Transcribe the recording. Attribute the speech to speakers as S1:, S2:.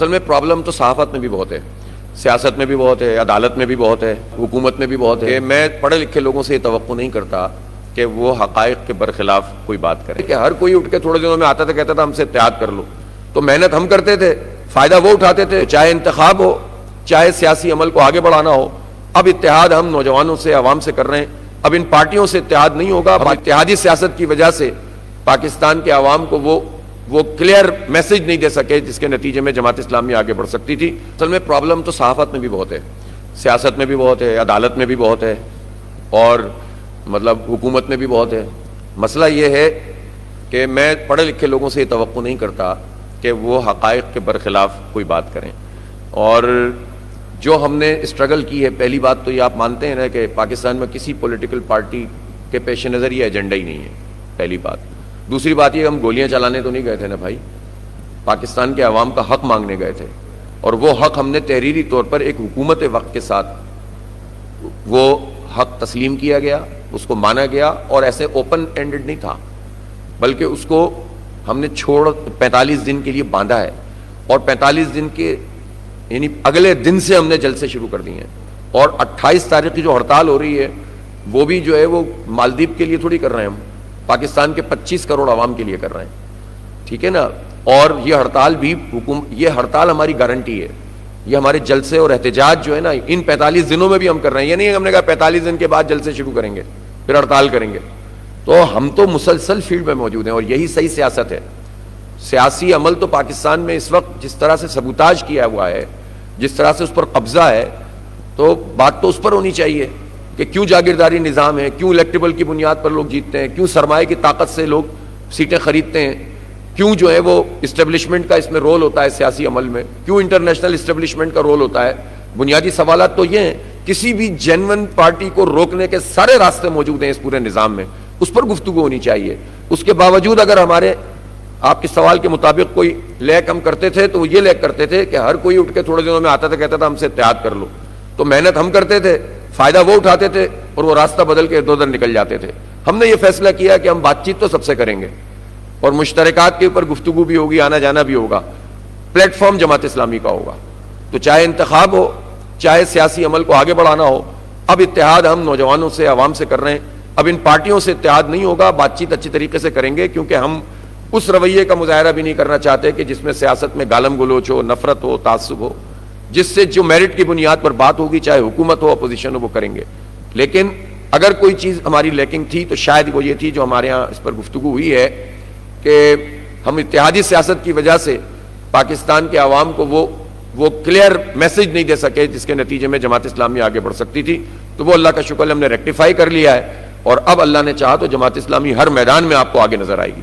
S1: اصل میں پرابلم تو صحافت میں بھی بہت ہے، سیاست میں بھی بہت ہے، عدالت میں بھی بہت ہے، حکومت میں بھی بہت ہے۔ میں پڑھے لکھے لوگوں سے یہ توقع نہیں کرتا کہ وہ حقائق کے برخلاف کوئی بات کرے کہ ہر کوئی اٹھ کے تھوڑے دنوں میں آتا تھا کہتا تھا ہم سے اتحاد کر لو، تو محنت ہم کرتے تھے، فائدہ وہ اٹھاتے تھے، چاہے انتخاب ہو چاہے سیاسی عمل کو آگے بڑھانا ہو۔ اب اتحاد ہم نوجوانوں سے، عوام سے کر رہے ہیں، اب ان پارٹیوں سے اتحاد نہیں ہوگا۔ اتحادی سیاست کی وجہ سے پاکستان کے عوام کو وہ کلیئر میسج نہیں دے سکے جس کے نتیجے میں جماعت اسلامی آگے بڑھ سکتی تھی۔ اصل میں پرابلم تو صحافت میں بھی بہت ہے، سیاست میں بھی بہت ہے، عدالت میں بھی بہت ہے، اور حکومت میں بھی بہت ہے۔ مسئلہ یہ ہے کہ میں پڑھے لکھے لوگوں سے یہ توقع نہیں کرتا کہ وہ حقائق کے برخلاف کوئی بات کریں۔ اور جو ہم نے اسٹرگل کی ہے، پہلی بات تو یہ آپ مانتے ہیں نا کہ پاکستان میں کسی پولیٹیکل پارٹی کے پیش نظر یہ ایجنڈا ہی نہیں ہے، پہلی بات۔ دوسری بات یہ ہم گولیاں چلانے تو نہیں گئے تھے نا بھائی، پاکستان کے عوام کا حق مانگنے گئے تھے، اور وہ حق ہم نے تحریری طور پر ایک حکومت وقت کے ساتھ وہ حق تسلیم کیا گیا، اس کو مانا گیا، اور ایسے اوپن اینڈڈ نہیں تھا، بلکہ اس کو ہم نے 45 دن کے لیے باندھا ہے، اور 45 دن کے یعنی اگلے دن سے ہم نے جلسے شروع کر دیے ہیں۔ اور 28 تاریخ کی جو ہڑتال ہو رہی ہے وہ بھی جو ہے وہ مالدیپ کے لیے تھوڑی کر رہے ہیں، ہم پاکستان کے 25 کروڑ عوام کے لیے کر رہے ہیں، ٹھیک ہے نا۔ اور یہ ہڑتال بھی یہ ہڑتال ہماری گارنٹی ہے، یہ ہمارے جلسے اور احتجاج جو ہے نا ان 45 دنوں میں بھی ہم کر رہے ہیں، یہ نہیں ہم نے کہا 45 دن کے بعد جلسے شروع کریں گے پھر ہڑتال کریں گے۔ تو ہم تو مسلسل فیلڈ میں موجود ہیں، اور یہی صحیح سیاست ہے۔ سیاسی عمل تو پاکستان میں اس وقت جس طرح سے سبوتاج کیا ہوا ہے، جس طرح سے اس پر قبضہ ہے، تو بات تو اس پر ہونی چاہیے کہ کیوں جاگیرداری نظام ہے، کیوں الیکٹیبل کی بنیاد پر لوگ جیتتے ہیں، کیوں سرمایہ کی طاقت سے لوگ سیٹیں خریدتے ہیں، کیوں جو ہے وہ اسٹیبلشمنٹ کا اس میں رول ہوتا ہے سیاسی عمل میں، کیوں انٹرنیشنل اسٹیبلشمنٹ کا رول ہوتا ہے۔ بنیادی سوالات تو یہ ہیں، کسی بھی جینون پارٹی کو روکنے کے سارے راستے موجود ہیں اس پورے نظام میں، اس پر گفتگو ہونی چاہیے۔ اس کے باوجود اگر ہمارے آپ کے سوال کے مطابق کوئی لیک ہم کرتے تھے تو وہ یہ لیک کرتے تھے کہ ہر کوئی اٹھ کے تھوڑے دنوں میں آتا تھا کہتا تھا ہم سے اتحاد کر لو، تو محنت ہم کرتے تھے، فائدہ وہ اٹھاتے تھے، اور وہ راستہ بدل کے ادھر ادھر نکل جاتے تھے۔ ہم نے یہ فیصلہ کیا کہ ہم بات چیت تو سب سے کریں گے، اور مشترکات کے اوپر گفتگو بھی ہوگی، آنا جانا بھی ہوگا، پلیٹ فارم جماعت اسلامی کا ہوگا۔ تو چاہے انتخاب ہو چاہے سیاسی عمل کو آگے بڑھانا ہو، اب اتحاد ہم نوجوانوں سے، عوام سے کر رہے ہیں۔ اب ان پارٹیوں سے اتحاد نہیں ہوگا، بات چیت اچھی طریقے سے کریں گے، کیونکہ ہم اس رویے کا مظاہرہ بھی نہیں کرنا چاہتے کہ جس میں سیاست میں گالم گلوچ ہو، نفرت ہو، تعصب ہو۔ جس سے جو میرٹ کی بنیاد پر بات ہوگی، چاہے حکومت ہو اپوزیشن ہو، وہ کریں گے۔ لیکن اگر کوئی چیز ہماری لیکنگ تھی تو شاید وہ یہ تھی جو ہمارے ہاں اس پر گفتگو ہوئی ہے کہ ہم اتحادی سیاست کی وجہ سے پاکستان کے عوام کو وہ کلیئر میسج نہیں دے سکے جس کے نتیجے میں جماعت اسلامی آگے بڑھ سکتی تھی۔ تو وہ اللہ کا شکر ہم نے ریکٹیفائی کر لیا ہے، اور اب اللہ نے چاہا تو جماعت اسلامی ہر میدان میں آپ کو آگے نظر آئے گی۔